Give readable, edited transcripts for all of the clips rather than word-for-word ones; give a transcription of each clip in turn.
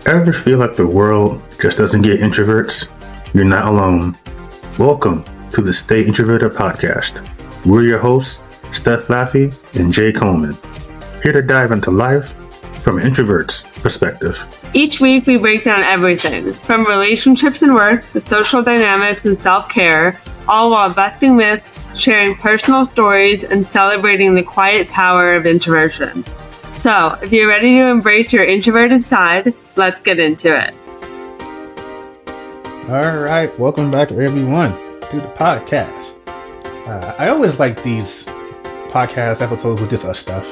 Ever feel like the world just doesn't get introverts? You're not alone. Welcome to the Stay Introverted podcast. We're your hosts, Steph and Jay Coleman, here to dive into life from an introvert's perspective. Each week we break down everything, from relationships and work to social dynamics and self-care, all while busting myths, sharing personal stories, and celebrating the quiet power of introversion. So, if you're ready to embrace your introverted side, let's get into it. All right, welcome back everyone to the podcast. I always like these podcast episodes with just us stuff.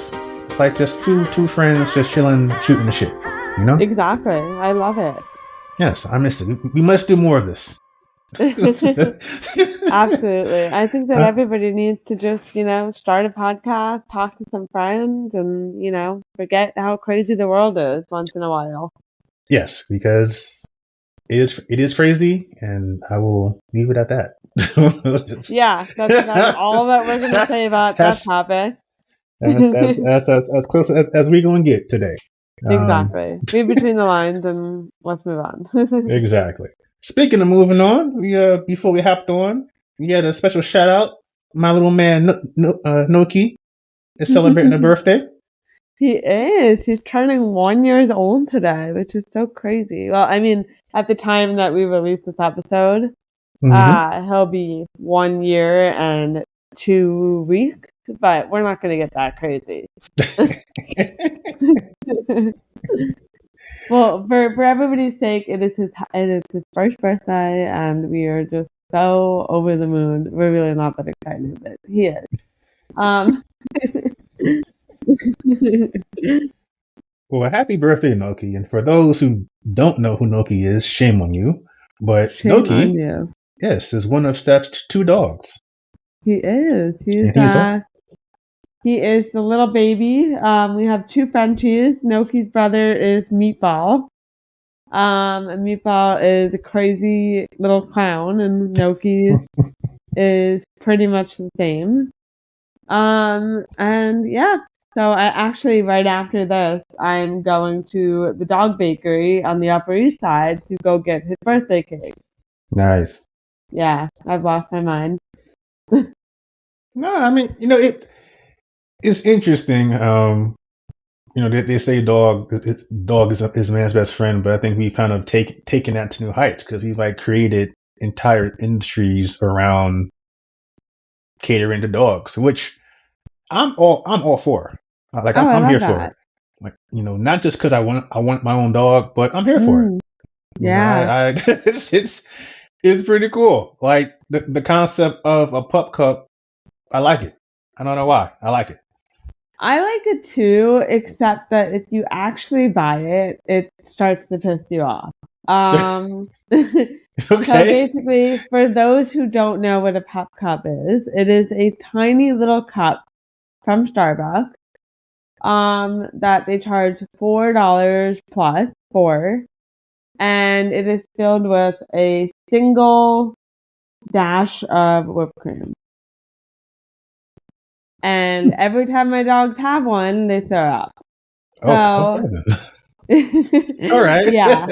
It's like just two friends just chilling, shooting the shit, you know? Exactly. I love it. Yes, I miss it. We must do more of this. Absolutely. I think that everybody needs to just, start a podcast, talk to some friends, and, forget how crazy the world is once in a while. Yes, because it is crazy, and I will leave it at that. Yeah, that's all that we're going to say about that topic. That's as close as we're going to get today. Exactly. Read between the lines and let's move on. Exactly. Speaking of moving on, before we hopped on, we had a special shout out. My little man Noki is celebrating a birthday. He is. He's turning 1 year old today, which is so crazy. Well, I mean, at the time that we released this episode, he'll be 1 year and 2 weeks, but we're not going to get that crazy. Well, for everybody's sake, it is his first birthday, and we are just so over the moon. We're really not that excited, but he is. Well, happy birthday, Noki! And for those who don't know who Noki is, shame on you. But shame Noki, on you. Yes, is one of Steph's 2 dogs. He is. He is the little baby. We have 2 Frenchies. Noki's brother is Meatball. And Meatball is a crazy little clown, and Noki is pretty much the same. And yeah, so I actually, right after this, I'm going to the dog bakery on the Upper East Side to go get his birthday cake. Nice. Yeah, I've lost my mind. No, I mean, it's interesting. They say dog is man's best friend, but I think we've kind of taken that to new heights because we've created entire industries around catering to dogs, which I'm all for. I'm here for it. Not just because I want my own dog, but I'm here for it. Yeah, it's pretty cool. Like the concept of a pup cup, I like it. I don't know why. I like it. I like it too, except that if you actually buy it, it starts to piss you off. Okay. So basically, for those who don't know what a pup cup is, it is a tiny little cup from Starbucks that they charge $4 plus for, and it is filled with a single dash of whipped cream. And every time my dogs have one, they throw up. So, all right. Yeah.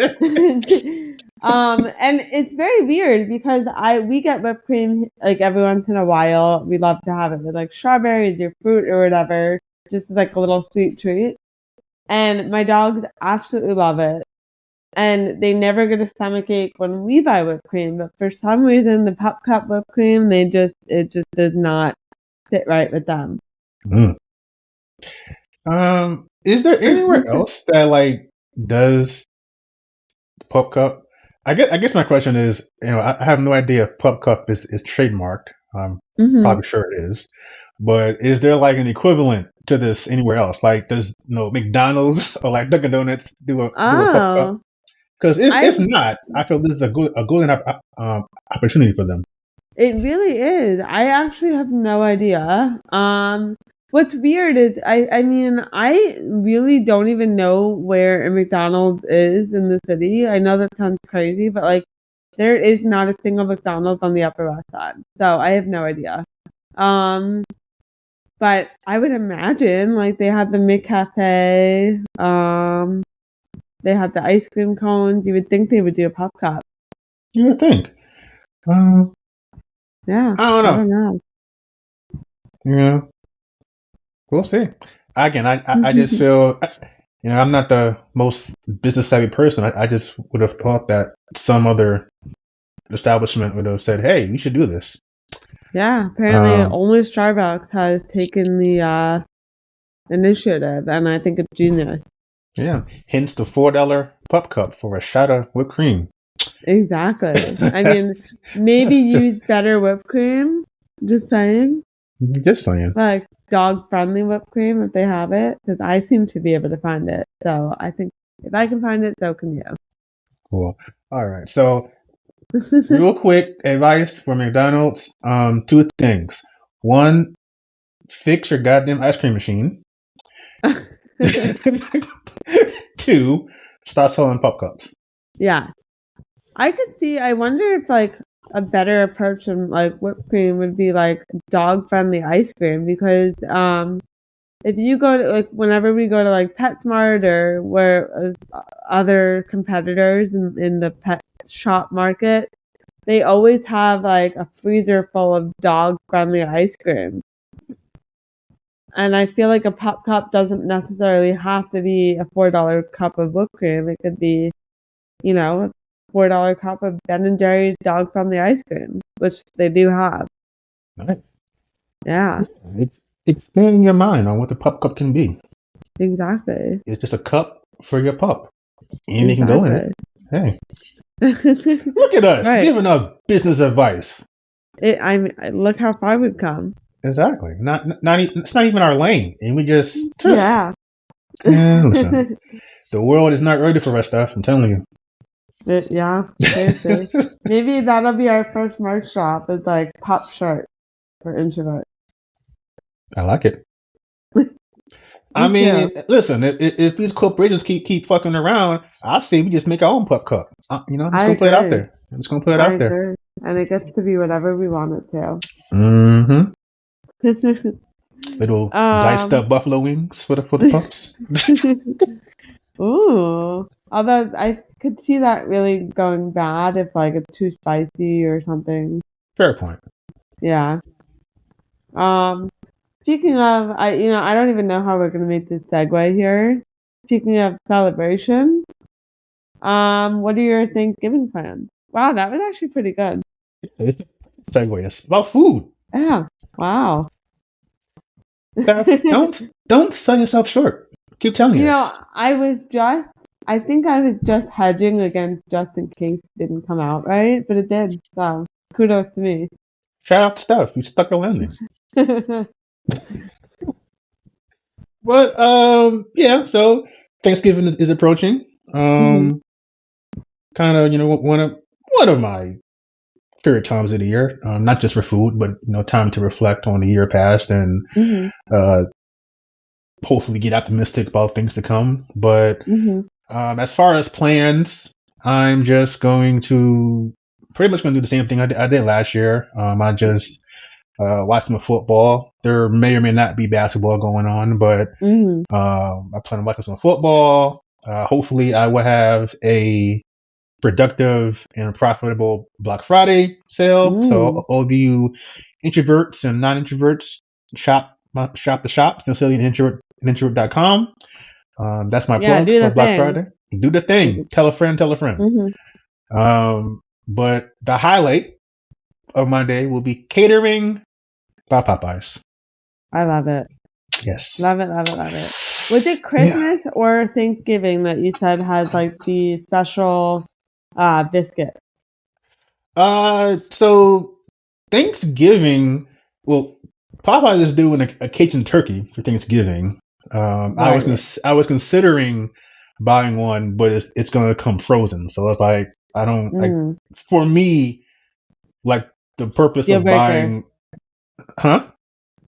And it's very weird because we get whipped cream every once in a while. We love to have it with strawberries or fruit or whatever, just like a little sweet treat. And my dogs absolutely love it. And they never get a stomachache when we buy whipped cream, but for some reason the pup cup whipped cream, it just does not sit right with them. Is there anywhere else that does pup cup? I guess my question is, I have no idea if pup cup is trademarked. Probably sure it is, but is there an equivalent to this anywhere else? Does McDonald's or Dunkin' Donuts do a pup cup? Because if not, I feel this is a golden opportunity for them. It really is. I actually have no idea. What's weird is I mean, I really don't even know where a McDonald's is in the city. I know that sounds crazy, but there is not a single McDonald's on the Upper West Side. So I have no idea. But I would imagine they have the McCafe. They have the ice cream cones. You would think they would do a Pup Cup. You would think. Yeah. I don't know. Yeah. We'll see. Again, I just feel, I'm not the most business savvy person. I just would have thought that some other establishment would have said, "Hey, we should do this." Yeah, apparently only Starbucks has taken the initiative, and I think it's genius. Yeah, hence the $4 Pup Cup for a shot of whipped cream. Exactly. I mean, maybe use better whipped cream. Just saying. Just saying. Like dog-friendly whipped cream if they have it, because I seem to be able to find it. So I think if I can find it, so can you. Cool. All right. So, real quick advice for McDonald's. 2 things. 1, fix your goddamn ice cream machine. 2, start selling Pup Cups. Yeah. I wonder if like a better approach from like whipped cream would be like dog friendly ice cream, because if you go to like whenever we go to like PetSmart or where other competitors in the pet shop market, they always have like a freezer full of dog friendly ice cream. And I feel like a Pup Cup doesn't necessarily have to be a $4 cup of whipped cream. It could be, a $4 cup of Ben & Jerry's dog-friendly ice cream, which they do have. Right. Yeah. Expand your mind on what the Pup Cup can be. Exactly. It's just a cup for your pup. Anything can go in it. Hey. Look at us giving up business advice. Look how far we've come. Exactly. It's not even our lane, and we just yeah. Listen, the world is not ready for us stuff. I'm telling you. Yeah, seriously. Maybe that'll be our first merch shop. It's like pop shirt for Introvert. I like it. I mean, listen. If these corporations keep fucking around, I say we just make our own Pup Cup. I'm just gonna put it out there. I'm just gonna put it out there. And it gets to be whatever we want it to. Mm-hmm. Little diced up buffalo wings for the pups. Ooh. Although I could see that really going bad if like it's too spicy or something. Fair point. Yeah. Speaking of, I don't even know how we're gonna make this segue here. Speaking of celebration, what are your Thanksgiving plans? Wow, that was actually pretty good. Segue is about food. Yeah. Wow. Don't sell yourself short. Keep telling you. I think I was just hedging against just in case it didn't come out right, but it did. So kudos to me. Shout out to Steph. You stuck the landing. But yeah. So Thanksgiving is approaching. Kind of one of my favorite times of the year. Not just for food, but time to reflect on the year past and hopefully get optimistic about things to come. But as far as plans, I'm just pretty much going to do the same thing I did last year. I just watch some football. There may or may not be basketball going on, but I plan on watching some football. Hopefully, I will have a productive and profitable Black Friday sale. So all of you introverts and non-introverts, shop the shop, sincerely introvert.com. That's my plug for Black Friday. Do the thing. Tell a friend. But the highlight of my day will be catering by Popeyes. I love it. Yes. Love it. Was it Christmas or Thanksgiving that you said had like the special biscuit? So Thanksgiving, well, Popeyes is doing a Cajun turkey for Thanksgiving. Right. I was considering buying one, but it's going to come frozen. So it's like I don't like. For me, like the purpose of buying,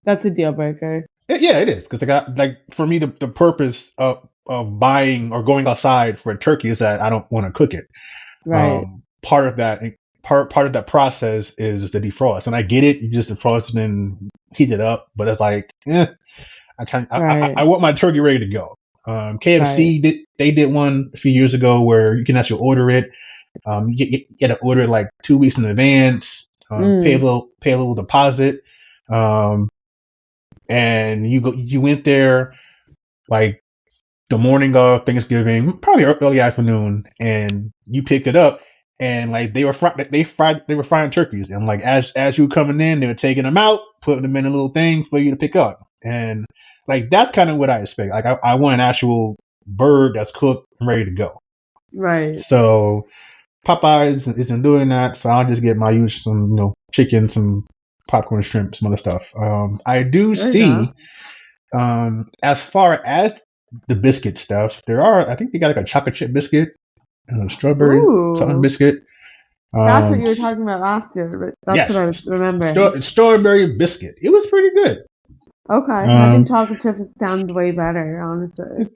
That's a deal breaker. Yeah, it is, because I got for me the purpose of buying or going outside for a turkey is that I don't want to cook it. Right. Part of that process is the defrost, and I get it. You just defrost it and heat it up, but it's like, I want my turkey ready to go. KFC did one a few years ago where you can actually order it. You get to order it like 2 weeks in advance. Pay a little deposit. And you went there like the morning of Thanksgiving, probably early afternoon, and you picked it up, and like they were frying turkeys, and like as you were coming in, they were taking them out, putting them in a little thing for you to pick up, and like that's kind of what I expect. Like I want an actual bird that's cooked and ready to go. Right. So Popeyes isn't doing that, so I'll just get my usual some chicken, some popcorn, shrimp, some other stuff. I do see. As far as the biscuit stuff, I think they got like a chocolate chip biscuit and a strawberry something biscuit. That's what you were talking about last year, but that's what I was remembering. Strawberry biscuit. It was pretty good. Okay. I think chocolate chip sounds way better, honestly.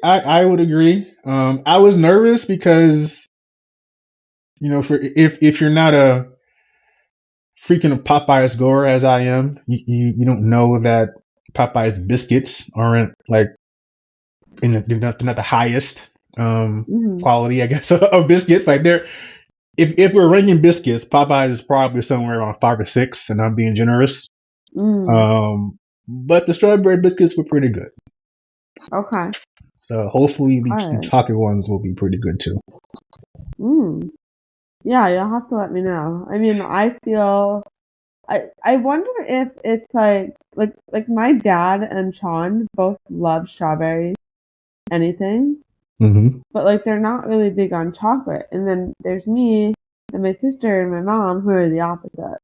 I would agree. I was nervous because, if you're not a freaking Popeyes goer as I am, you don't know that Popeyes biscuits aren't like they're not the highest quality, I guess, of biscuits. Like if we're ranking biscuits, Popeyes is probably somewhere around 5 or 6, and I'm being generous. But the strawberry biscuits were pretty good. Okay. So hopefully the chocolate ones will be pretty good too. Yeah, you'll have to let me know. I mean, I feel I wonder if it's like my dad and Sean both love strawberries, anything. But like they're not really big on chocolate. And then there's me and my sister and my mom who are the opposite.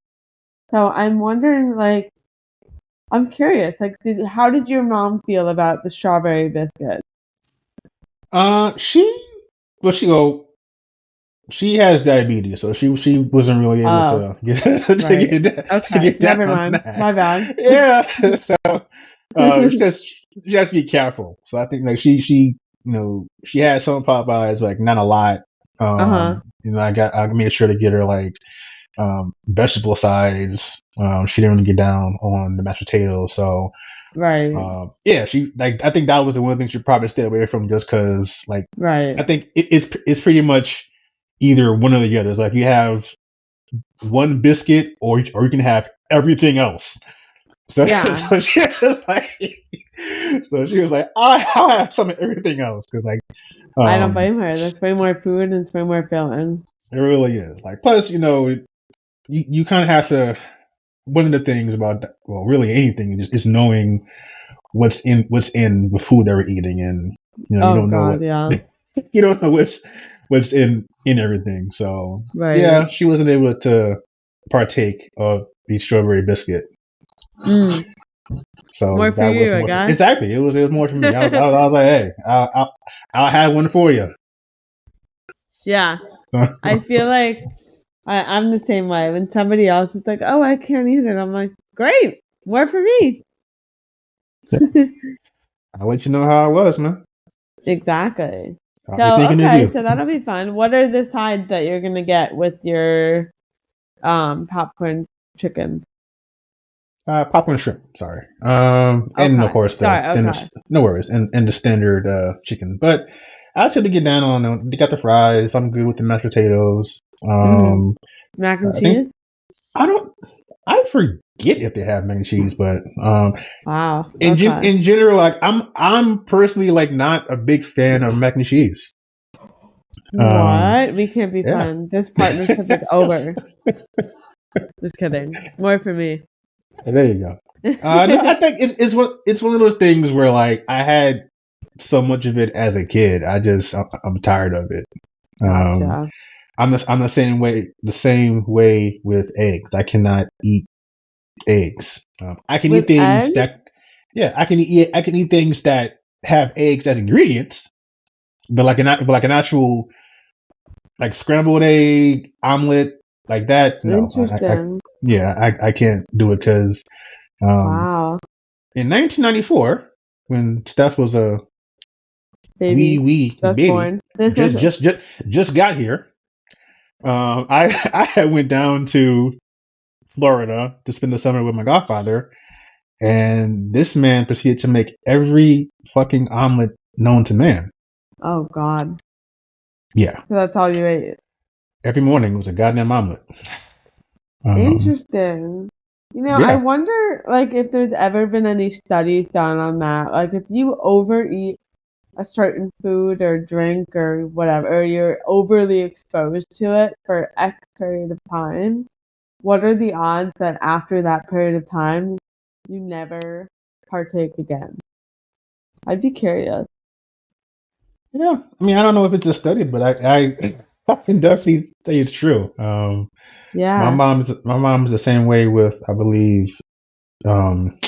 So I'm wondering, like, I'm curious, like, how did your mom feel about the strawberry biscuit? She has diabetes, so she wasn't really able to get that. Never mind. My bad. Yeah. So she has to be careful. So I think like she had some Popeyes, like not a lot. I made sure to get her like vegetable sides. She didn't really get down on the mashed potatoes, so she I think that was the one thing she probably stayed away from, just because I think it's pretty much either one or the other. It's like you have one biscuit or you can have everything else. So, so she was like, I'll have some of everything else, because I don't blame her. That's way more food and it's way more filling. It really is. Like, plus, you kind of have to. One of the things about, well, really anything is knowing what's in the food they're eating, and you don't know you don't know what's in everything. So she wasn't able to partake of the strawberry biscuit. So more for you, I guess. Exactly, it was more for me. I was like, hey, I'll have one for you. Yeah, I feel like I'm the same way. When somebody else is like, "Oh, I can't eat it," I'm like, "Great, more for me." I'll let you know how it was, man. Exactly. So that'll be fun. What are the sides that you're gonna get with your popcorn chicken? Popcorn shrimp, sorry. And of course, no worries, and the standard chicken. But I actually get down on them. They got the fries. I'm good with the mashed potatoes. Mac and cheese? I forget if they have mac and cheese, but wow. In general, like I'm personally like not a big fan of mac and cheese. What? We can't be friends. This partnership is over. Just kidding. More for me. There you go. I think it's one of those things where like I had so much of it as a kid. I'm tired of it. Gotcha. I'm the same way with eggs. I cannot eat eggs. I can eat things I can eat things that have eggs as ingredients, but like an actual like scrambled egg, omelet, like that. No, interesting. I can't do it because wow. In 1994, when Steph was a baby, just got here. I went down to Florida to spend the summer with my godfather, and this man proceeded to make every fucking omelet known to man. Oh God. Yeah. So that's all you ate. Every morning was a goddamn omelet. Interesting. I Yeah. wonder, like, if there's ever been any studies done on that. Like, if you overeat a certain food or drink or whatever, or you're overly exposed to it for X period of time, what are the odds that after that period of time, you never partake again? I'd be curious. Yeah. I mean, I don't know if it's a study, but I can definitely say it's true. Yeah. My mom's the same way with, I believe, um,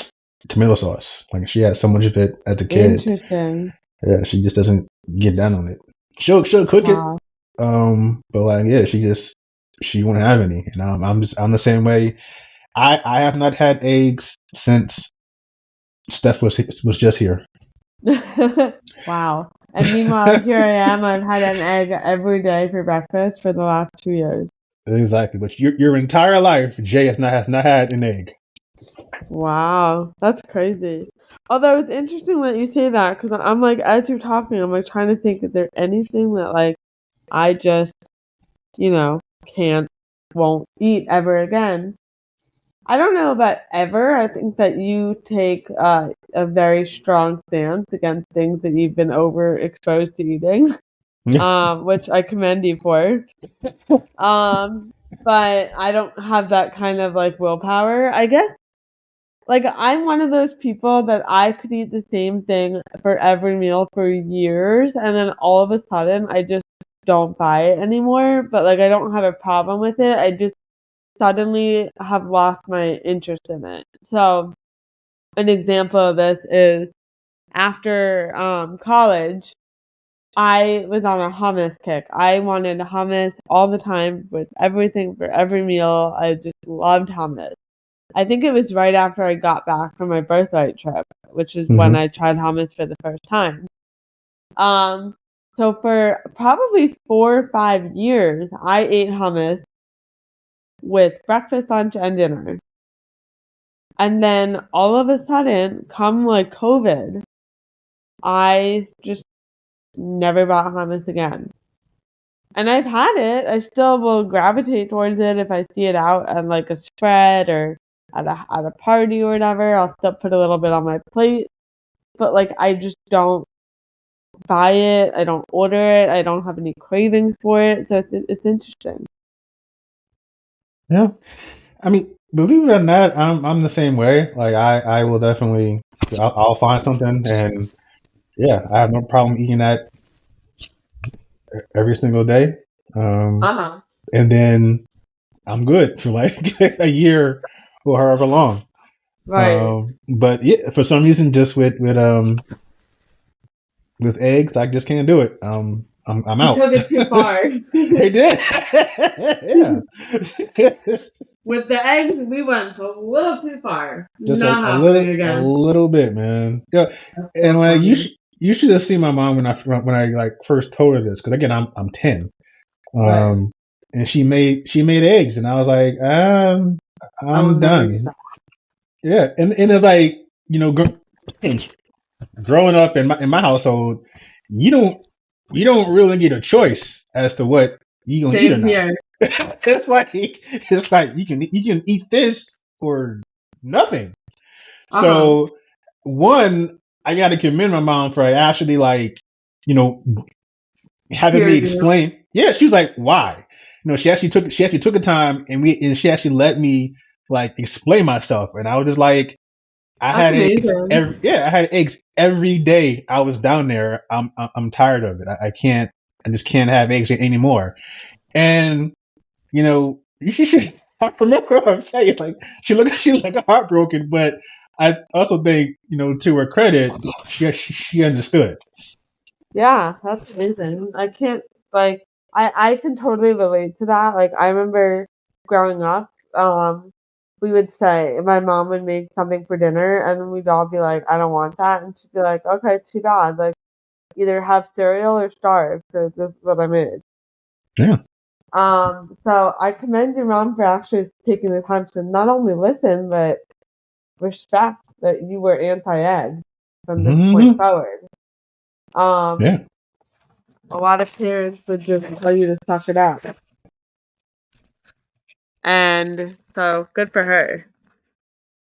tomato sauce. Like she had so much of it as a kid. Interesting. Yeah, she just doesn't get down on it. She'll cook it. Wow. But like yeah, she won't have any. And I'm the same way. I have not had eggs since Steph was just here. Wow. And meanwhile, here I am. I've had an egg every day for breakfast for the last 2 years. Exactly. But your entire life, Jay has not had an egg. Wow. That's crazy. Although it's interesting that you say that because I'm like, as you're talking, I'm like trying to think, is there anything that like I just, can't, won't eat ever again? I don't know about ever. I think that you take a very strong stance against things that you've been overexposed to eating, which I commend you for. But I don't have that kind of like willpower. I guess like I'm one of those people that I could eat the same thing for every meal for years, and then all of a sudden I just don't buy it anymore. But like I don't have a problem with it. I just suddenly have lost my interest in it. So an example of this is after college, I was on a hummus kick. I wanted hummus all the time with everything for every meal. I just loved hummus. I think it was right after I got back from my birthright trip, which is when I tried hummus for the first time. So for probably 4 or 5 years, I ate hummus with breakfast, lunch, and dinner. And then all of a sudden, come like COVID, I just never bought hummus again. And I've had it. I still will gravitate towards it if I see it out on like a spread or at a party or whatever. I'll still put a little bit on my plate. But like I just don't buy it. I don't order it. I don't have any cravings for it. So it's interesting. Yeah. I mean, believe it or not, I'm the same way. Like I will definitely I'll find something and yeah, I have no problem eating that every single day. Uh-huh. And then I'm good for like a year or however long. Right. But yeah, for some reason, just with eggs, I just can't do it. I'm You out. took it too far. They did. Yeah. With the eggs, we went a little too far. Just Not a happening a again. little bit, man. Yeah. That's And so like funny. you should have seen my mom when I like first told her this because again I'm 10. Right. And she made eggs and I was like I will I'm never get done. that. Yeah. And it's like growing up in my household, you don't really get a choice as to what you gonna eat or Same not. here. It's like you can eat this or nothing. Uh-huh. So one, I got to commend my mom for actually like you know having me Here's you. explain. Yeah, she was like, why? She actually took the time and she actually let me like explain myself, and I was just like, I That's had eggs amazing. I had eggs every day I was down there. I'm tired of it. I can't. I just can't have eggs anymore. And she should. I remember her face. Like she was like heartbroken, but I also think to her credit, she understood. Yeah, that's amazing. I can't like I can totally relate to that. Like I remember growing up, we would say my mom would make something for dinner and we'd all be like, I don't want that and she'd be like, okay, too bad. Like either have cereal or starve because this is what I made. Yeah. So I commend your mom for actually taking the time to not only listen but respect that you were anti-egg from this point Hmm. forward. Yeah. A lot of parents would just tell you to suck it up. And so good for her.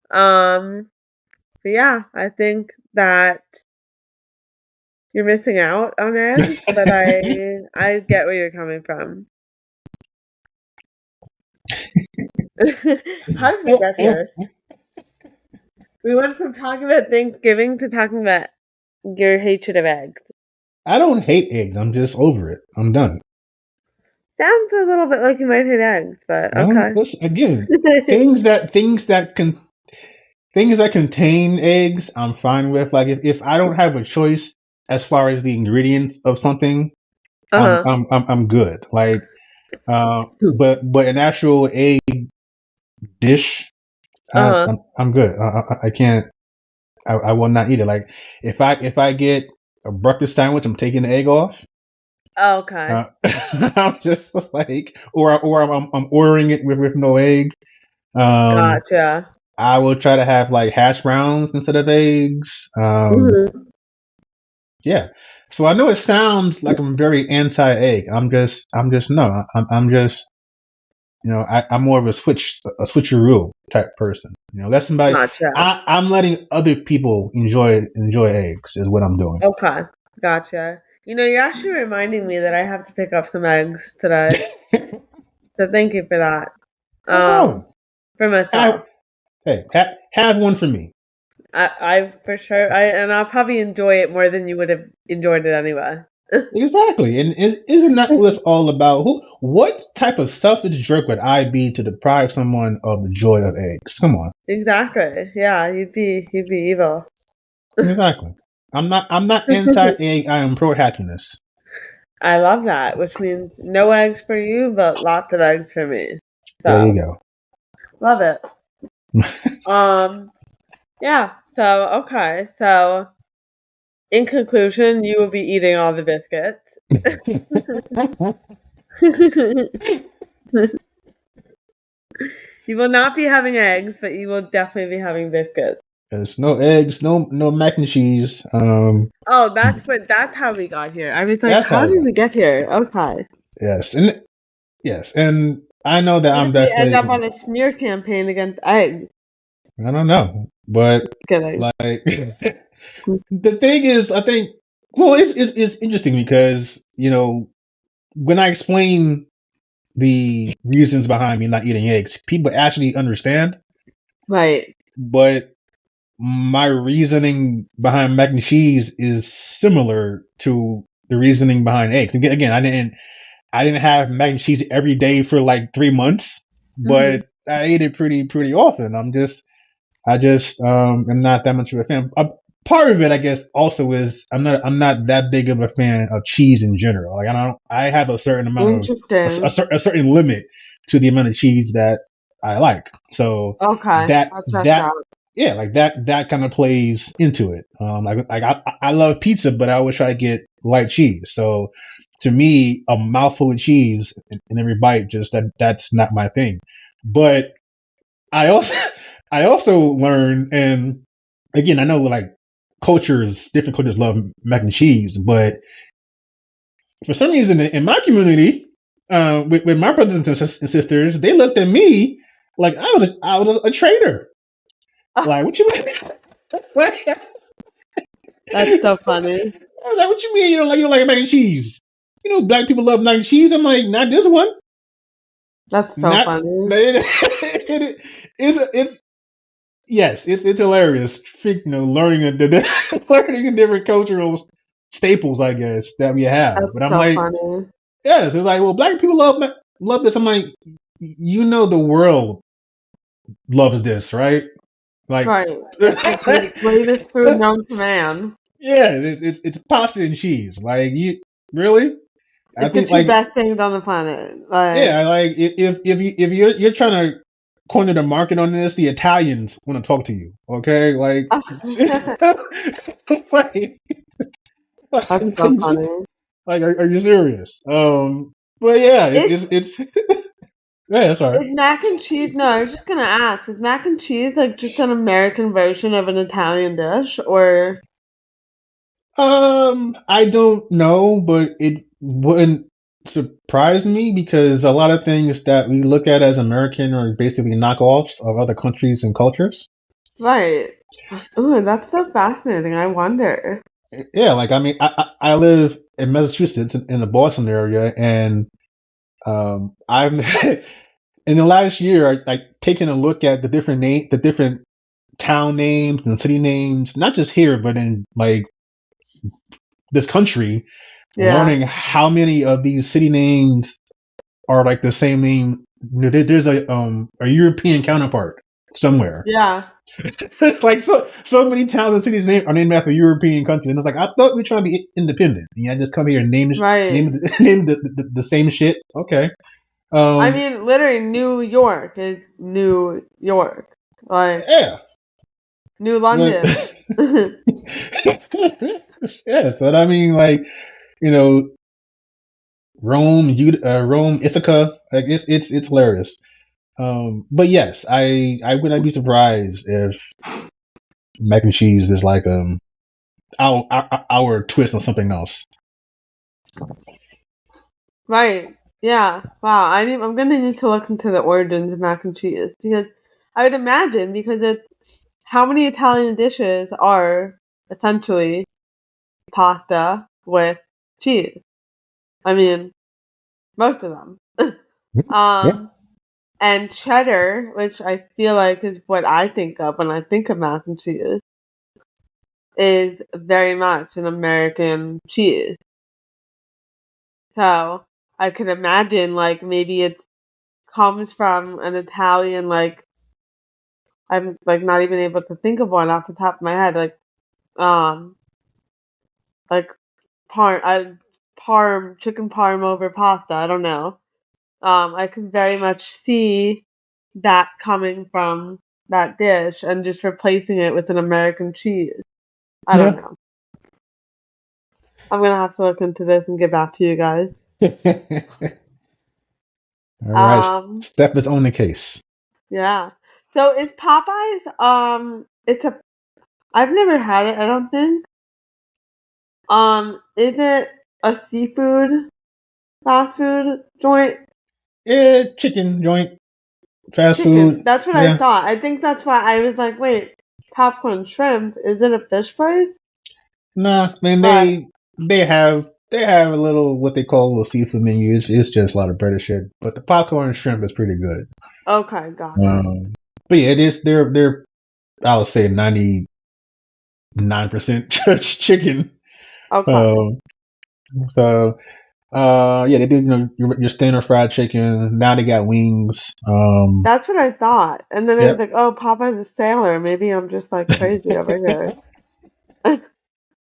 But yeah, I think that you're missing out on eggs, but I get where you're coming from. How did we get here? We went from talking about Thanksgiving to talking about your hatred of eggs. I don't hate eggs. I'm just over it. I'm done. Sounds a little bit like you might hate eggs, but okay. Listen, again, things that contain eggs, I'm fine with. Like if I don't have a choice as far as the ingredients of something, I'm good. Like, but an actual egg dish, I'm good. I can't. I will not eat it. Like if I get a breakfast sandwich, I'm taking the egg off. Okay. I'm just like, or I'm ordering it with no egg. Gotcha. I will try to have like hash browns instead of eggs. Yeah. So I know it sounds like I'm very anti-egg. I'm just no. I'm just, I'm more of a switcheroo type person. Let somebody. Gotcha. I'm letting other people enjoy eggs is what I'm doing. Okay. Gotcha. You're actually reminding me that I have to pick up some eggs today. So thank you for that. For myself. Have one for me. I for sure. And I'll probably enjoy it more than you would have enjoyed it anyway. Exactly. And isn't that what it's all about? What type of selfish jerk would I be to deprive someone of the joy of eggs? Come on. Exactly. Yeah, you'd be evil. Exactly. I'm not anti-egg. I am pro happiness. I love that, which means no eggs for you, but lots of eggs for me. So, there you go. Love it. Yeah. So okay. So, in conclusion, you will be eating all the biscuits. You will not be having eggs, but you will definitely be having biscuits. There's no eggs, no mac and cheese. Oh, that's how we got here. I was like, how did we get here? Okay. Yes, and I know that I'm definitely end up on a smear campaign against eggs. I don't know, but Kidding. Like the thing is, I think, well, it's interesting because when I explain the reasons behind me not eating eggs, people actually understand. Right. But my reasoning behind mac and cheese is similar to the reasoning behind eggs. Again, I didn't have mac and cheese every day for like 3 months, but I ate it pretty often. I just am not that much of a fan. Part of it, I guess, also is I'm not that big of a fan of cheese in general. Like I have a certain amount of a certain limit to the amount of cheese that I like. So okay, that yeah, like that kind of plays into it. I love pizza, but I always try to get light cheese. So to me, a mouthful of cheese in every bite, just that's not my thing. But I also learned, and again, I know like different cultures love mac and cheese, but for some reason in my community, with my brothers and sisters, they looked at me like I was a traitor. Like, what you mean? That's so funny. I was like, what you mean you don't like mac and cheese? Black people love mac and cheese. I'm like, not this one. That's so funny. It's hilarious. Learning a different cultural staples, I guess, that we have. That's but I'm so like, funny. Yes, it's like, well, black people love this. I'm like, the world loves this, right? Like, right. It's the greatest food known to man. Yeah, it's pasta and cheese. Like, you really? It's the two best things on the planet. Yeah, like if you're trying to corner the market on this, the Italians want to talk to you. Okay, like, that's so funny. Like, are you serious? But yeah, it's yeah, that's all right. Is mac and cheese? No, I was just gonna ask. Is mac and cheese like just an American version of an Italian dish, or? I don't know, but it wouldn't surprise me because a lot of things that we look at as American are basically knockoffs of other countries and cultures. Right. Ooh, that's so fascinating. I wonder. Yeah, like I mean, I live in Massachusetts in the Boston area, and I've in the last year, like taken a look at the different town names and city names, not just here, but in like this country, Yeah. learning how many of these city names are like the same name. There's a European counterpart somewhere. Yeah. It's like so many towns and cities are named after European countries, and it's like I thought we were trying to be independent. Yeah, just come here and Right. name the same shit. Okay. I Um. mean, literally, New York is New York. Like, Yeah. New But, London. yeah. So I mean, like you know, Rome, Ithaca. Like it's hilarious. But yes, I would not be surprised if mac and cheese is like our twist on something else. Right. Yeah. Wow. I'm gonna need to look into the origins of mac and cheese because I would imagine because it's how many Italian dishes are essentially pasta with cheese. I mean, most of them. Yeah. um, and cheddar, which I feel like is what I think of when I think of mac and cheese, is very much an American cheese. So I could imagine like maybe it comes from an Italian like I'm like not even able to think of one off the top of my head um like chicken parm over pasta. I don't know. I can very much see that coming from that dish and just replacing it with an American cheese. I don't Yeah. know. I'm gonna have to look into this and get back to you guys. All right. Um, Steph is on the case. yeah. So is Popeyes? It's a. I've never had it. I don't think. Is it a seafood fast food joint? Yeah, chicken joint, fast Chicken. food. That's what I Yeah. thought. I think that's why I was like, wait, popcorn shrimp. Is it a fish fry? Nah, I mean But they have a little what they call a little seafood menu. It's just a lot of bread and shit. But the popcorn and shrimp is pretty good. okay, got it. Um, but yeah, it is. They're I would say 99% chicken. Okay. Um, so yeah, they do your standard fried chicken. Now they got wings. That's what I thought. And then I was Yep. like, oh, Popeye's a sailor. Maybe I'm just like crazy over here.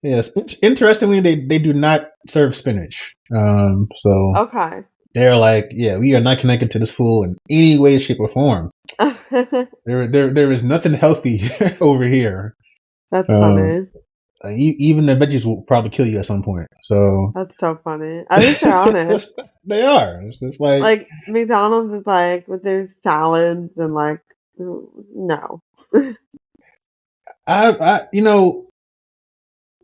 Yes. Interestingly, they do not serve spinach. So Okay. they're like, yeah, we are not connected to this fool in any way, shape, or form. There is nothing healthy over here. That's Um, funny. even the veggies will probably kill you at some point. So That's so funny. At least they're honest. they are. It's just like Like McDonald's is like with their salads and like no.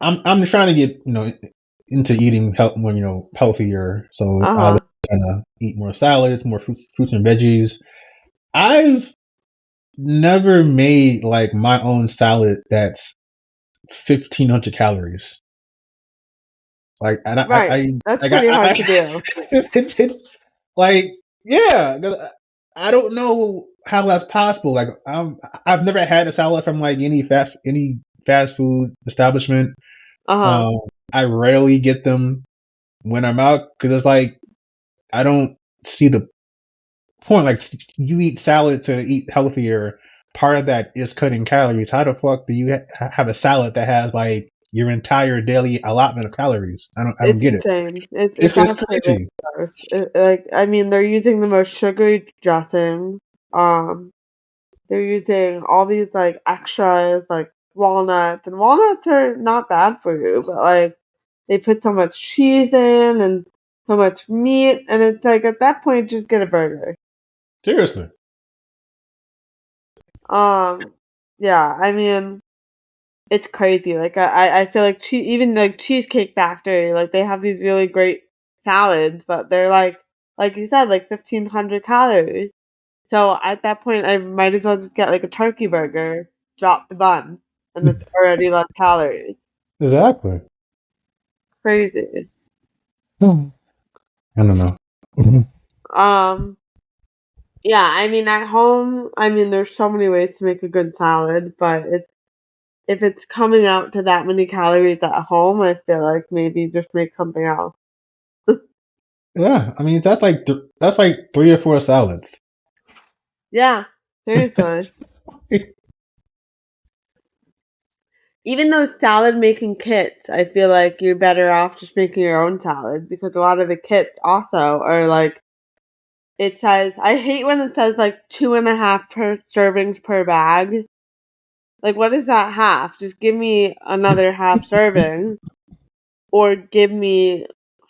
I'm trying to get into eating healthier. So I've Uh-huh. been trying to eat more salads, more fruits and veggies. I've never made like my own salad that's 1,500 calories. Like, and Right. That's pretty hard to do. it's like, yeah, 'cause I don't know how that's possible. Like, I've never had a salad from like any fast food establishment. Uh-huh. Um, I rarely get them when I'm out because it's like I don't see the point. Like, you eat salad to eat healthier. Part of that is cutting calories. How the fuck do you have a salad that has like your entire daily allotment of calories? I don't It's get it. insane. It's It's just actually crazy. ridiculous. Like I mean, they're using the most sugary dressing. Um, they're using all these like extras, like walnuts, and walnuts are not bad for you, but like they put so much cheese in and so much meat, and it's like at that point, just get a burger. Seriously. Um, yeah, I mean, It's crazy. Like I feel like even like Cheesecake Factory, like they have these really great salads, but they're like you said, like 1,500 calories. So at that point, I might as well just get like a turkey burger, drop the bun, and it's already less calories. Exactly. Crazy. I don't know. Yeah, I mean at home, I mean there's so many ways to make a good salad, but if it's coming out to that many calories at home, I feel like maybe just make something else. Yeah, I mean that's like 3 or 4 salads. Yeah, seriously. Even those salad making kits, I feel like you're better off just making your own salad because a lot of the kits also are like it says I hate when it says like 2.5 servings per bag. Like what is that half? Just give me another half serving or give me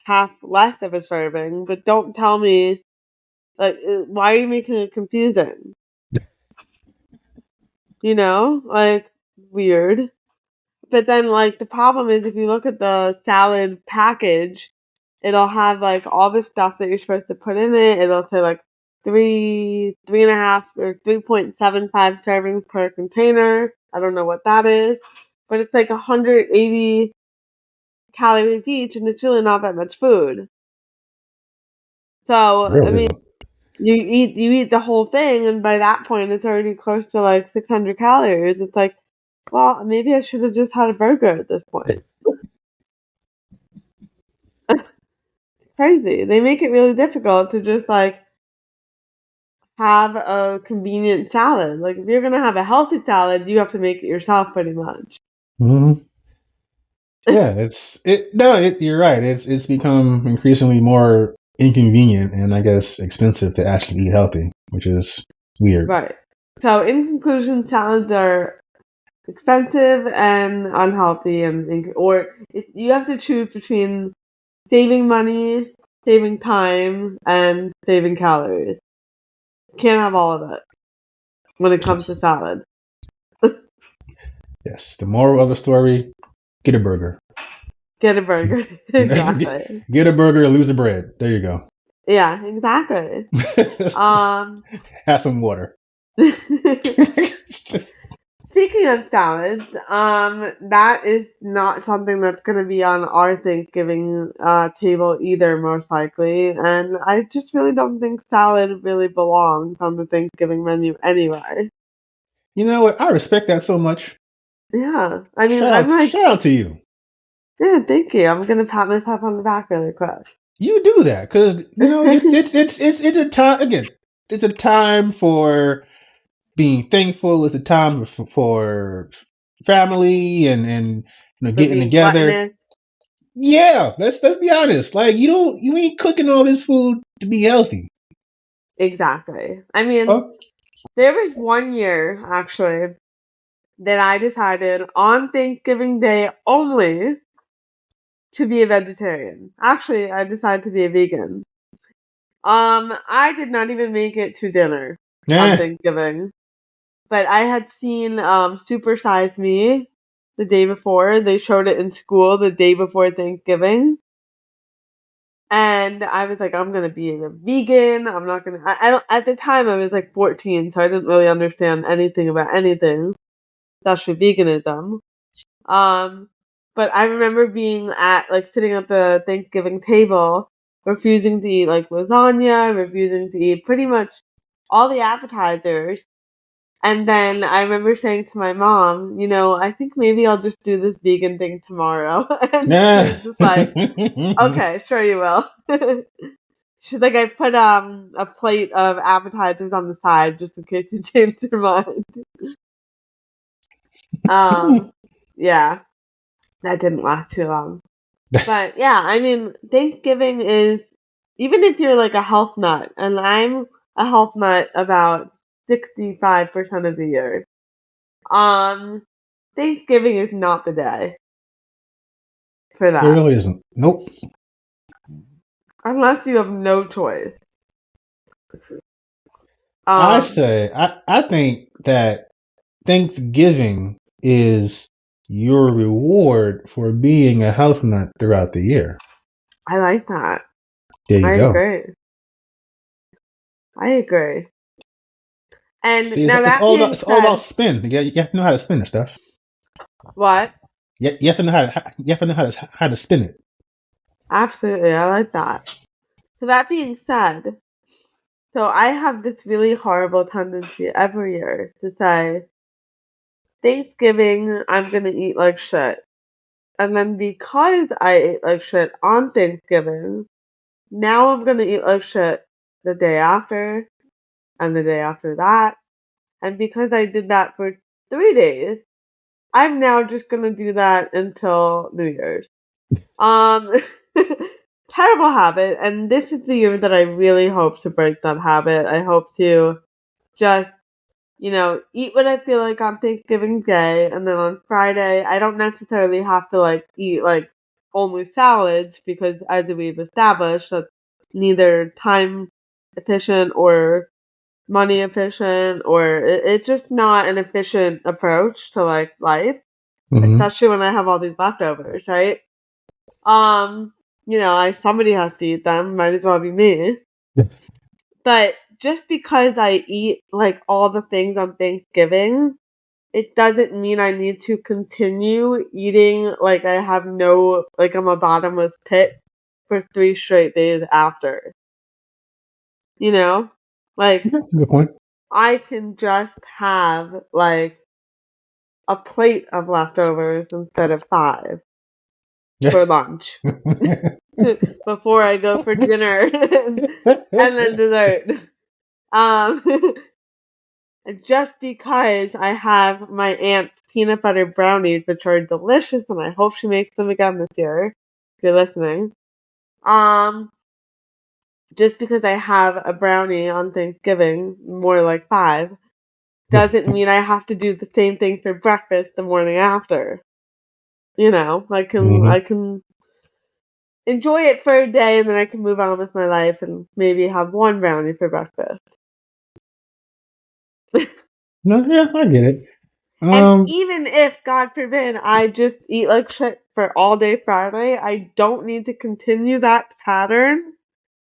half less of a serving, but don't tell me like why are you making it confusing? You know? Like weird. But then, like, the problem is if you look at the salad package, it'll have, like, all the stuff that you're supposed to put in it. It'll say, like, 3.5, or 3.75 servings per container. I don't know what that is. But it's, like, 180 calories each, and it's really not that much food. So, I mean, Really? you eat the whole thing, and by that point, it's already close to, like, 600 calories. It's like, well, maybe I should have just had a burger at this point. Crazy. They make it really difficult to just like have a convenient salad. Like if you're gonna have a healthy salad, you have to make it yourself pretty much. Hmm. Yeah, you're right. It's become increasingly more inconvenient and I guess expensive to actually eat healthy, which is weird. Right. So in conclusion, salads are expensive and unhealthy, you have to choose between saving money, saving time, and saving calories. Can't have all of it when it comes to Yes. salad. Yes. The moral of the story, get a burger. Get a burger. Exactly. Get a burger and lose the bread. There you go. Yeah, exactly. Have some water. Speaking of salads, that is not something that's going to be on our Thanksgiving table either, most likely. And I just really don't think salad really belongs on the Thanksgiving menu anyway. You know what? I respect that so much. Yeah, I mean, I'm like, Shout out to you. yeah, thank you. I'm gonna pat myself on the back really quick. You do that because you know it's a time again. It's a time for being thankful. It's a time for family and For getting being together. gluttonous. Yeah, let's be honest. Like you ain't cooking all this food to be healthy. Exactly. I mean, Huh? there was one year actually that I decided on Thanksgiving Day only to be a vegetarian. Actually, I decided to be a vegan. I did not even make it to dinner on Yeah. Thanksgiving, but I had seen Super Size Me the day before. They showed it in school the day before Thanksgiving, and I was like, I'm gonna be a vegan. I'm not gonna. I don't. At the time, I was like 14, so I didn't really understand anything about anything, especially veganism. Um, but I remember being sitting at the Thanksgiving table, refusing to eat like lasagna, refusing to eat pretty much all the appetizers. And then I remember saying to my mom, I think maybe I'll just do this vegan thing tomorrow. And she was Yeah. just like, okay, sure you will. She's like, I put a plate of appetizers on the side just in case you change your mind. Yeah. That didn't last too long. But yeah, I mean, Thanksgiving is, even if you're like a health nut, and I'm a health nut about 65% of the year, Thanksgiving is not the day for It that. really isn't. Nope. Unless you have no choice. I think that Thanksgiving is your reward for being a house nut throughout the year. I like that. There you I go. agree. I agree. And See, now that it's being all about said, spin. You have to know how to spin this stuff. what? You have to know how to spin it. Absolutely, I like that. So that being said, so I have this really horrible tendency every year to say, Thanksgiving, I'm gonna eat like shit. And then because I ate like shit on Thanksgiving, now I'm gonna eat like shit the day after and the day after that. And because I did that for 3 days, I'm now just gonna do that until New Year's. Um, terrible habit, and this is the year that I really hope to break that habit. I hope to just, eat what I feel like on Thanksgiving Day, and then on Friday, I don't necessarily have to eat only salads because, as we've established, that's neither time efficient or money efficient, or it's just not an efficient approach to life, Mm-hmm. especially when I have all these leftovers, right? Somebody has to eat them. Might as well be me. But just because I eat all the things on Thanksgiving, it doesn't mean I need to continue eating like I have I'm a bottomless pit for 3 straight days after. You know? That's a good point. I can just have a plate of leftovers instead of 5 for lunch before I go for dinner and then dessert. Um, just because I have my aunt's peanut butter brownies, which are delicious, and I hope she makes them again this year. If you're listening, just because I have a brownie on Thanksgiving, more like 5, doesn't mean I have to do the same thing for breakfast the morning after. I can enjoy it for a day and then I can move on with my life and maybe have 1 brownie for breakfast. No, yeah, I get it. And even if, God forbid, I just eat like shit for all day Friday, I don't need to continue that pattern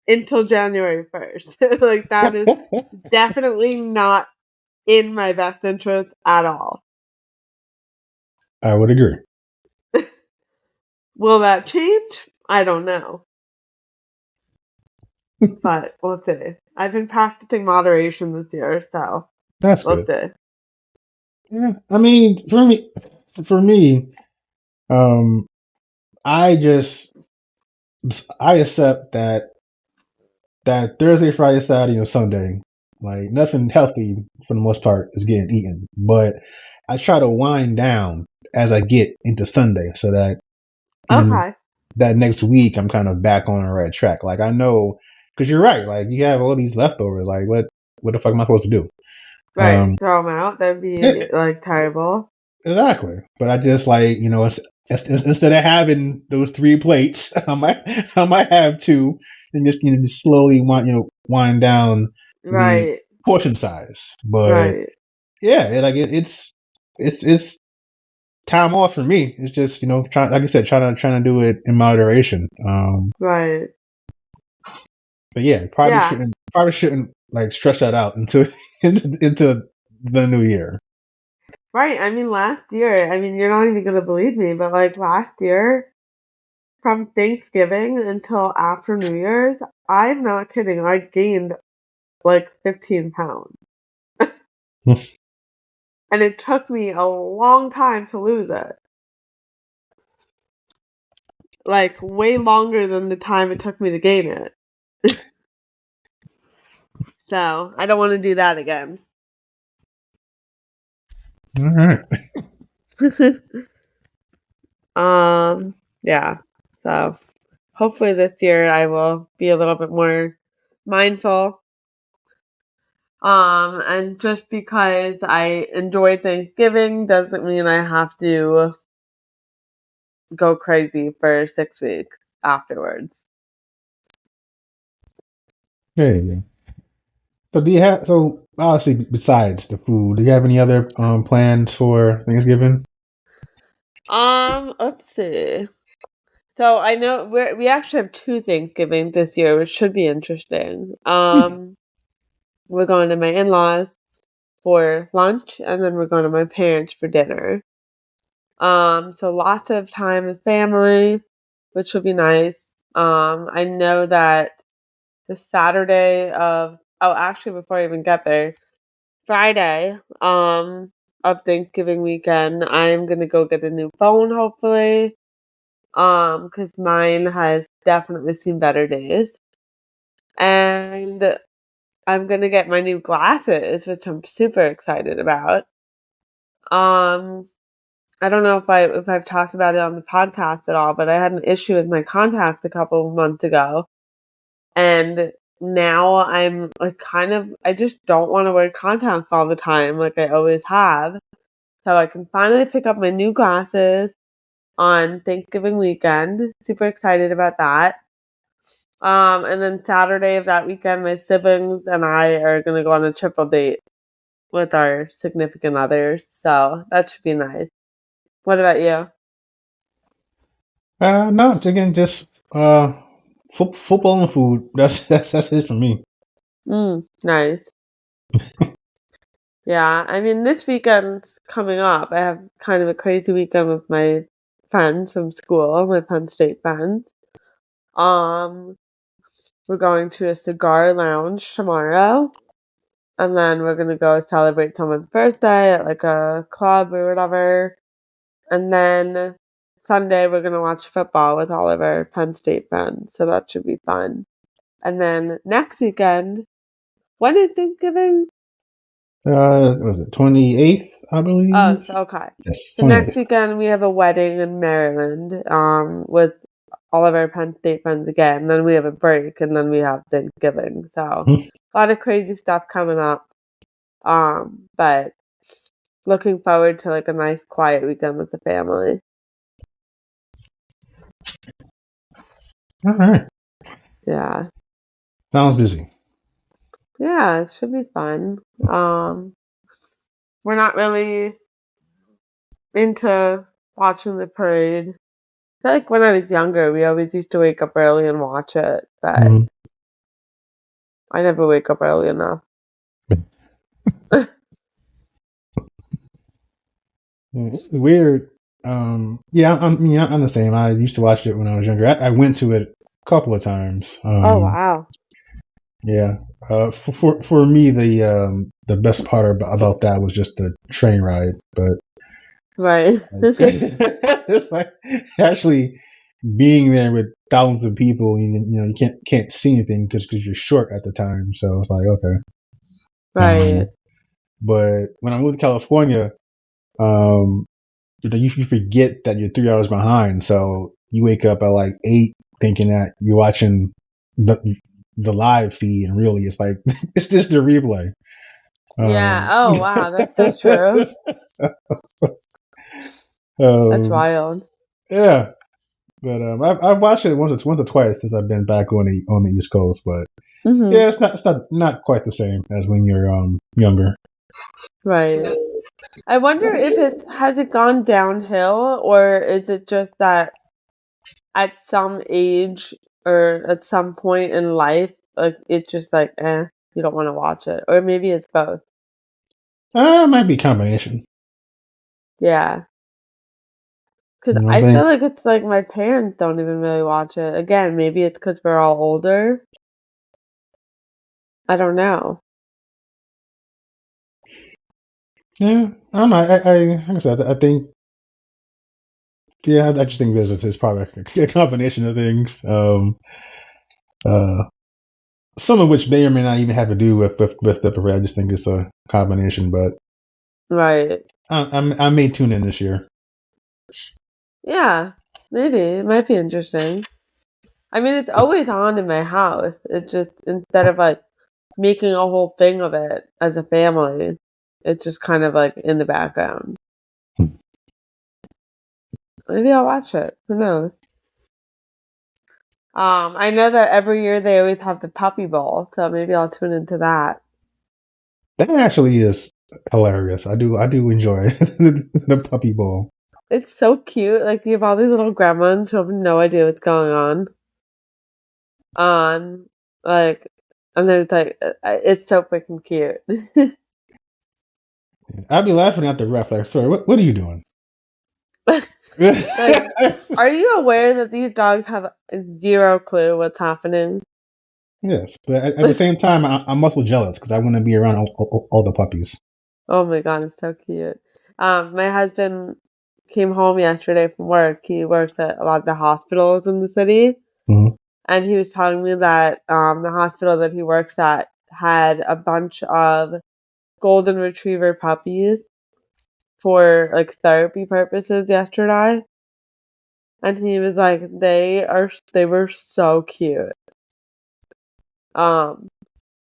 until January 1st. That is definitely not in my best interest at all. I would agree. Will that change? I don't know. But we'll see. I've been practicing moderation this year, so That's we'll good. see. Yeah, I mean, for me, I accept that Thursday, Friday, Saturday, and Sunday, like nothing healthy for the most part is getting eaten. But I try to wind down as I get into Sunday, so that in Okay. that next week I'm kind of back on the right track. Like I know, because you're right. Like you have all these leftovers. Like what the fuck am I supposed to do? Right. Throw them out. That'd be Yeah, terrible. exactly. But I just instead of having those 3 plates, I might have 2 and just slowly wind down the Right. portion size. But Right. yeah, it's time off for me. It's just trying, like I said, trying to do it in moderation. Right. But yeah, Yeah. probably shouldn't like stretch that out into the new year. Right. I mean, last year, you're not even going to believe me, but last year, from Thanksgiving until after New Year's, I'm not kidding. I gained 15 pounds. And it took me a long time to lose it. Way longer than the time it took me to gain it. So, I don't want to do that again. All right. Yeah. So, hopefully this year I will be a little bit more mindful. And just because I enjoy Thanksgiving doesn't mean I have to go crazy for 6 weeks afterwards. There you go. So obviously besides the food, do you have any other plans for Thanksgiving? Let's see. So I know we actually have 2 Thanksgiving this year, which should be interesting. We're going to my in-laws for lunch, and then we're going to my parents for dinner. So lots of time with family, which will be nice. I know that the Saturday actually, before I even get there, Friday, of Thanksgiving weekend, I'm gonna go get a new phone, hopefully. Because mine has definitely seen better days. And I'm gonna get my new glasses, which I'm super excited about. Um, I don't know if I've talked about it on the podcast at all, but I had an issue with my contacts a couple of months ago, and now I'm like I just don't want to wear contacts all the time like I always have. So I can finally pick up my new glasses on Thanksgiving weekend. Super excited about that. And then Saturday of that weekend, my siblings and I are gonna go on a triple date with our significant others. So that should be nice. What about you? No, again, just football and food. That's it for me. Nice. Yeah, I mean, this weekend coming up, I have kind of a crazy weekend with my friends from school, my Penn State friends. Um, we're going to a cigar lounge tomorrow, and then we're gonna go celebrate someone's birthday at like a club or whatever. And then Sunday, we're gonna watch football with all of our Penn State friends, so that should be fun. And then next weekend, when is Thanksgiving? Was it 28th, I Oh, believe? okay. Yes, So next 28th. weekend we have a wedding in Maryland, with all of our Penn State friends again. And then we have a break, and then we have Thanksgiving. So a lot of crazy stuff coming up. But looking forward to like a nice quiet weekend with the family. All right. Yeah. Sounds busy. Yeah, it should be fun. We're not really into watching the parade. I feel like when I was younger, we always used to wake up early and watch it, but Mhm. I never wake up early enough. Weird. I'm the same. I used to watch it when I was younger. I went to it a couple of times. Oh wow! Yeah. For me, the best part about that was just the train ride. But Right. it's like actually being there with thousands of people. You can't see anything because you're short at the time. So it's like okay. Right. But when I moved to California, um, you forget that you're 3 hours behind. So you wake up at like 8 thinking that you're watching the the live feed, and really it's like it's just a replay. Yeah. Oh wow, that's so true. That's wild. Yeah, but I've watched it once or twice since I've been back on the East Coast. But Hmm. yeah, it's not quite the same as when you're younger. Right. I wonder if has it gone downhill, or is it just that at some age or at some point in life, like it's just like, you don't want to watch it, or maybe it's both. It might be a combination. Yeah, because I I think. feel like it's like my parents don't even really watch it. Again, maybe it's because we're all older. I don't know. Yeah, I don't know. Like I said, I think. Yeah, I just think there's probably a combination of things. Uh, some of which may or may not even have to do with the parade. I just think it's a combination. But Right. I may tune in this year. Yeah, maybe it might be interesting. I mean, it's always on in my house. It's just instead of like making a whole thing of it as a family, it's just kind of like in the background. Maybe I'll watch it. Who knows? I know that every year they always have the puppy bowl, so maybe I'll tune into that. That actually is hilarious. I do enjoy the puppy bowl. It's so cute. Like you have all these little gremlins who have no idea what's going on. Like, and there's like, it's so freaking cute. I'd be laughing at the ref, like, sorry, what are you doing? Like, are you aware that these dogs have zero clue what's happening? Yes, but at the same time, I'm also jealous because I want to be around all the puppies. Oh my god, it's so cute. My husband came home yesterday from work. He works at a lot of the hospitals in the city. Mhm. And he was telling me that the hospital that he works at had a bunch of golden retriever puppies for like therapy purposes yesterday. And he was like, they were so cute. So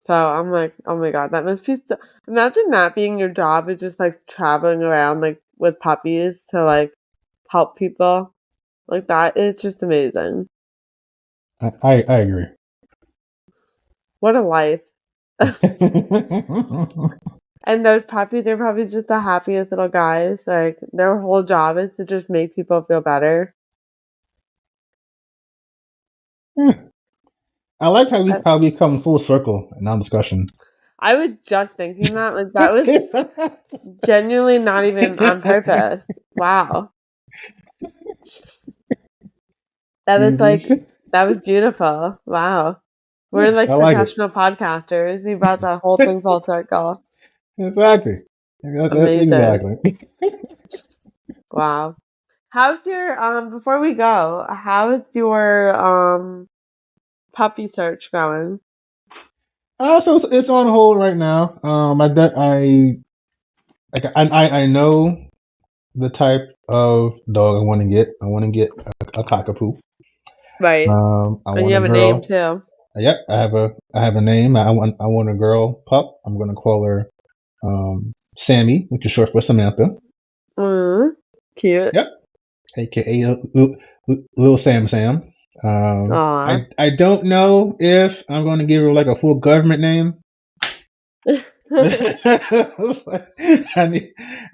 I'm like, oh my god, that must be so. Imagine that being your job, is just like traveling around like with puppies to like help people. Like that, it's just amazing. I agree. What a life. And those puppies are probably just the happiest little guys. Like their whole job is to just make people feel better. I like how we come full circle in our discussion. I was just thinking that. Like that was genuinely not even on purpose. Wow. That was beautiful. Wow. We're like professional podcasters. We brought that whole thing full circle. Exactly. Amazing. Exactly. Wow. How's your before we go, how is your puppy search going? So it's on hold right now. I know the type of dog I want to get. I want to get a cockapoo. Right. I And want you have a a girl. name too. Yep, I have a name. I want a girl pup. I'm gonna call her Sammy, which is short for Samantha. Cute. Yep, aka Little Sam Sam. I don't know if I'm going to give her like a full government name. I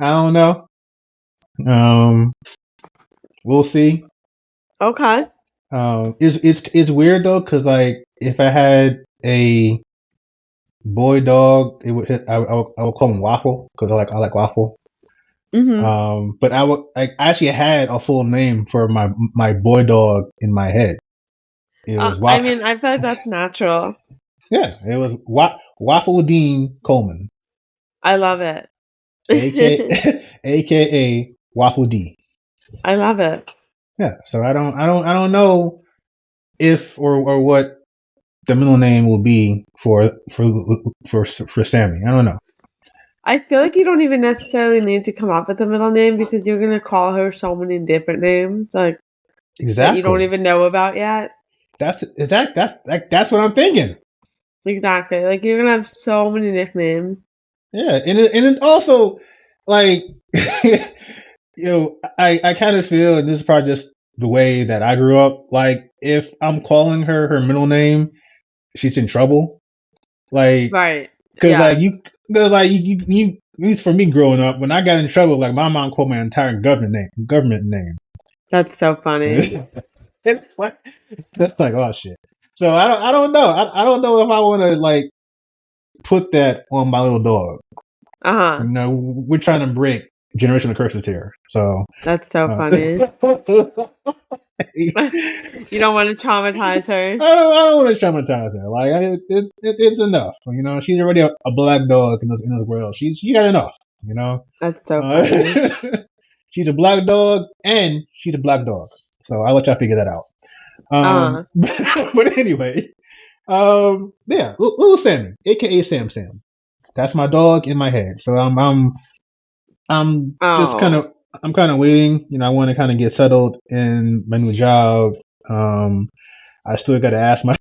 don't know. We'll see. Okay. It's weird though, because like if I had a boy dog, I would call him Waffle because I like Waffle. Mm-hmm. But I actually had a full name for my boy dog in my head. It was I mean, I feel like that's natural. Yeah, it was Waffle Dean Coleman. I love it. AKA Waffle D. I love it. Yeah, so I don't know if or what the middle name will be for Sammy. I don't know. I feel like you don't even necessarily need to come up with a middle name because you're gonna call her so many different names, like that you don't even know about yet. That's what I'm thinking. Exactly. Like you're gonna have so many nicknames. Yeah, and it's also like I kind of feel, and this is probably just the way that I grew up. Like if I'm calling her middle name, she's in trouble. Like right. Because at least for me growing up, when I got in trouble, like my mom called my entire government name. That's so funny. It's like oh shit. So I don't know. I don't know if I want to like put that on my little dog. Uh-huh. We're trying to break generational curses here. So that's so funny. You don't want to traumatize her. I don't want to traumatize her. Like it's enough. She's already a black dog in this world. She got enough. That's so funny. She's a black dog and she's a black dog. So I'll let y'all figure that out. But anyway, yeah, little Sammy, aka Sam Sam. That's my dog in my head. So I'm just kind of waiting. I want to kind of get settled in my new job. I still got to ask my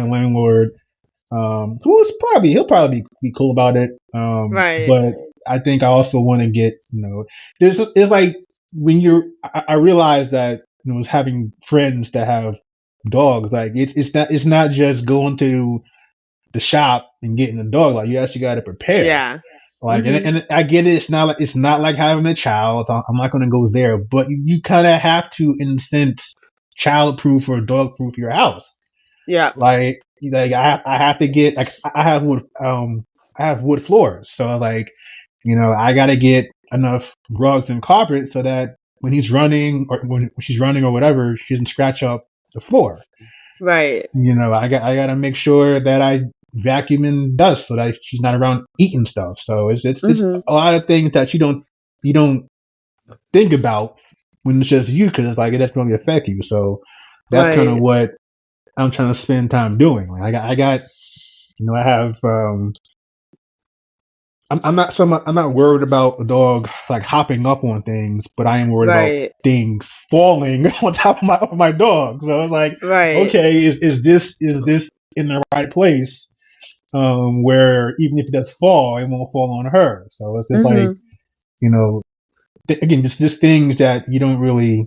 landlord. He'll probably be cool about it. Right. But I think I also want to get, it's like when I realize that, having friends that have dogs, like it's not just going to the shop and getting a dog. Like you actually got to prepare. Yeah. Like, Mm-hmm. and I get it. It's not like having a child. I'm not going to go there, but you kind of have to, in a sense, child proof or dog proof your house. Yeah. Like I have to get like I have wood floors, so like I got to get enough rugs and carpet so that when he's running or when she's running or whatever, she doesn't scratch up the floor. Right. I got to make sure that I vacuum in dust so that she's not around eating stuff. So it's Mm-hmm. a lot of things that you don't think about when it's just you because it's like that's going to affect you. So that's kind of Right. what I'm trying to spend time doing. Like I got I have I'm not worried about a dog like hopping up on things, but I am worried about Right. things falling on top of my dog. So it's like, Right. okay, is this in the right place? Where even if it does fall, it won't fall on her. So it's just like, Mm-hmm. again, just things that you don't really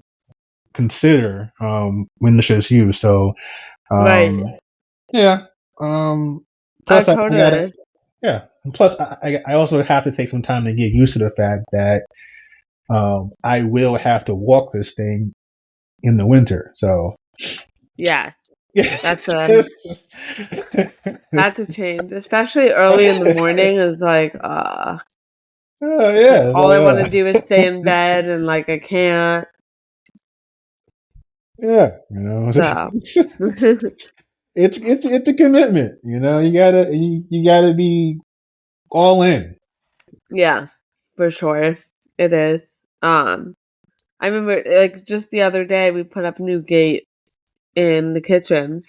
consider when it's just you. So Right. yeah. Oh, Plus I gotta totally. yeah. And plus I also have to take some time to get used to the fact that I will have to walk this thing in the winter. So Yeah. yeah. That's a change, especially early in the morning. Is like, Oh it's like yeah, all I want to do is stay so, in bed, and like I can't. yeah. So, It's a commitment. You gotta be all in. yeah, for sure, it is. I remember like just the other day we put up a new gate in the kitchen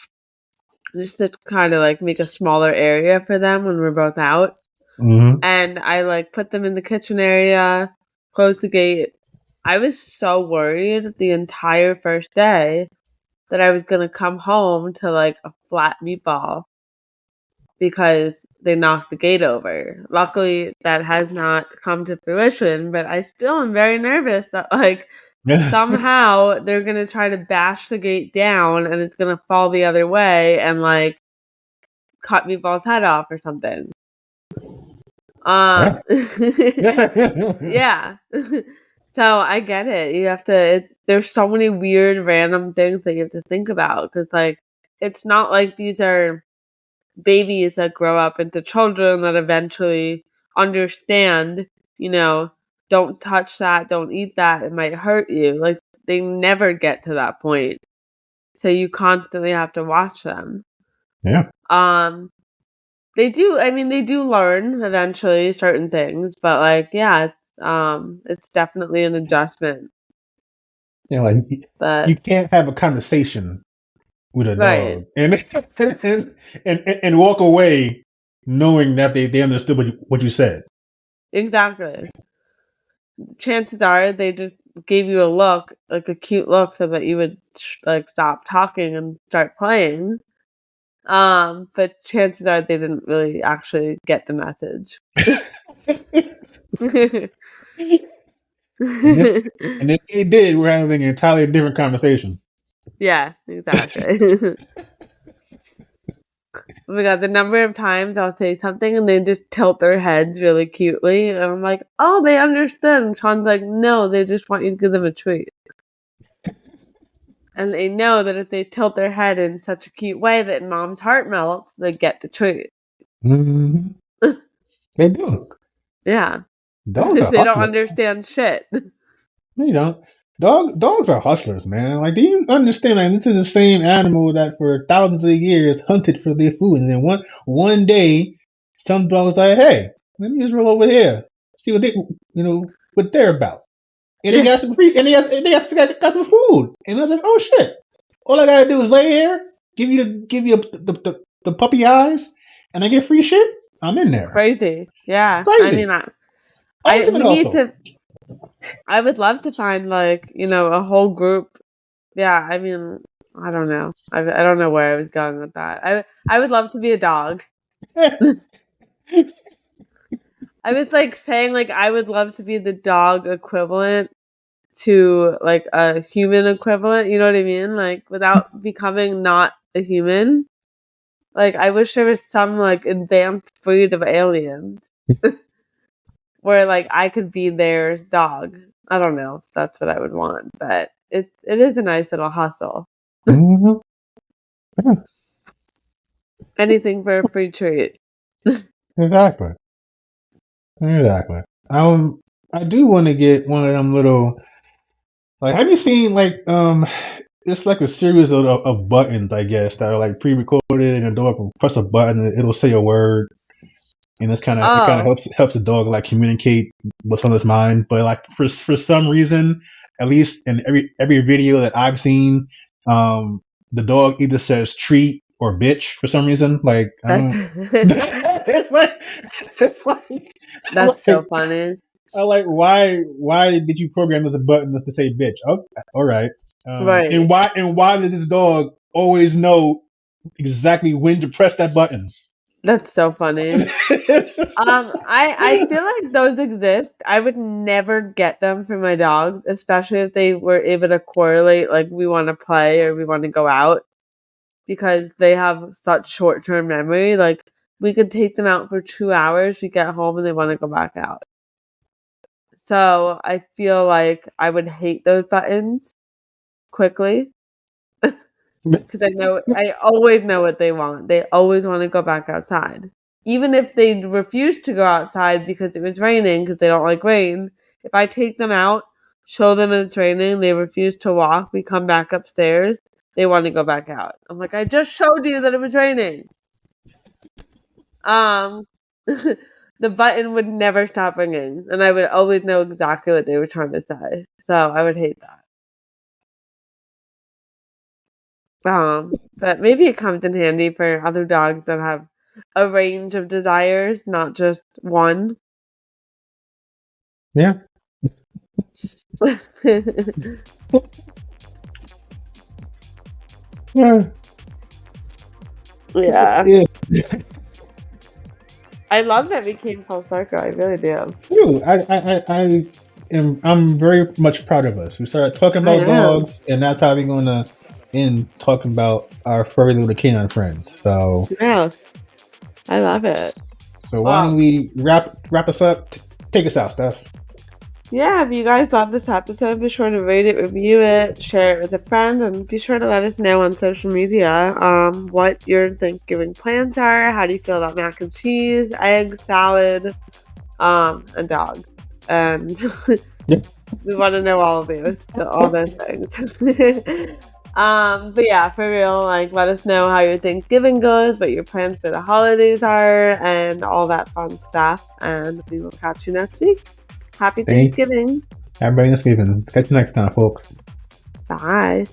just to kind of like make a smaller area for them when we're both out. Mm-hmm. And I like put them in the kitchen area, closed the gate. I was so worried the entire first day that I was gonna come home to like a flat meatball because they knocked the gate over. Luckily, that has not come to fruition, but I still am very nervous that like Yeah. somehow they're gonna try to bash the gate down and it's gonna fall the other way and like cut Meatball's head off or something. Yeah. Yeah. So I get it. You have to. There's so many weird, random things that you have to think about because, like, it's not like these are babies that grow up into children that eventually understand. You know, don't touch that, don't eat that. It might hurt you. Like they never get to that point. So you constantly have to watch them. Yeah. Um, they do. I mean, they do learn eventually certain things, but like, yeah, it's definitely an adjustment. Like you But can't have a conversation with a right, dog and walk away knowing that they understood what you said. exactly. Chances are they just gave you a look, like a cute look, so that you would like stop talking and start playing. But chances are they didn't really actually get the message. And if and if they did, we're having an entirely different conversation. Yeah, exactly. Oh my god, the number of times I'll say something and they just tilt their heads really cutely, and I'm like, oh, they understood. And Sean's like, no, they just want you to give them a treat. And they know that if they tilt their head in such a cute way that mom's heart melts, they get the treat. Mm-hmm. They do. Yeah. Dogs are They don't hustlers. understand shit. You know, dogs are hustlers, man. Like, do you understand? Like, this is the same animal that for thousands of years hunted for their food, and then one day, some dogs like, hey, let me just roll over here, see what what they're about, and they got some free, and got some food, and I was like, oh shit, all I gotta do is lay here, give you the puppy eyes, and I get free shit. I'm in there. Crazy. Yeah. I mean, Crazy. Ultimate we need hustle. to, I would love to find like, a whole group. Yeah. I mean, I don't know. I don't know where I was going with that. I would love to be a dog. I was like saying like I would love to be the dog equivalent to like a human equivalent, you know what I mean? Like without becoming not a human. Like I wish there was some like advanced breed of aliens. where like I could be their dog. I don't know if that's what I would want, but it is a nice little hustle. Mm-hmm. Yeah. Anything for a free treat. Exactly. I do want to get one of them little. Like, have you seen like it's like a series of buttons, I guess, that are like pre-recorded, and the dog will press a button and it'll say a word, and it kind of Oh, helps the dog like communicate what's on his mind. But like for some reason, at least in every video that I've seen, the dog either says treat or bitch for some reason. Like I that's don't. it's like it's like that's so like funny. I like why did you program as a button to say bitch? Oh, all right. Right. And why does this dog always know exactly when to press that button? That's so funny. I feel like those exist. I would never get them for my dogs, especially if they were able to correlate like we want to play or we want to go out, because they have such short-term memory. Like we could take them out for 2 hours, we get home and they want to go back out. So I feel like I would hate those buttons quickly because I always know what they want. They always want to go back outside. Even if they refuse to go outside because it was raining, because they don't like rain, if I take them out, show them it's raining, they refuse to walk, we come back upstairs, they want to go back out. I'm like, I just showed you that it was raining. Um, the button would never stop ringing, and I would always know exactly what they were trying to say. So I would hate that. But maybe it comes in handy for other dogs that have a range of desires, not just one. Yeah. Yeah. Yeah. Yeah. I love that we came full circle. I really do. True. I'm very much proud of us. We started talking I about am. dogs, and that's how we're gonna end talking about our furry little canine friends. So Yeah. I love it. why don't Well, we wrap us up? Take us out, Steph. yeah, if you guys love this episode, be sure to rate it, review it, share it with a friend, and be sure to let us know on social media what your Thanksgiving plans are. How do you feel about mac and cheese, egg salad, and dog? And Yep. we want to know all those things. But yeah, for real, like let us know how your Thanksgiving goes, what your plans for the holidays are, and all that fun stuff. And we will catch you next week. Happy Thank Thanksgiving. everybody. Thanksgiving. Catch you next time, folks. Bye.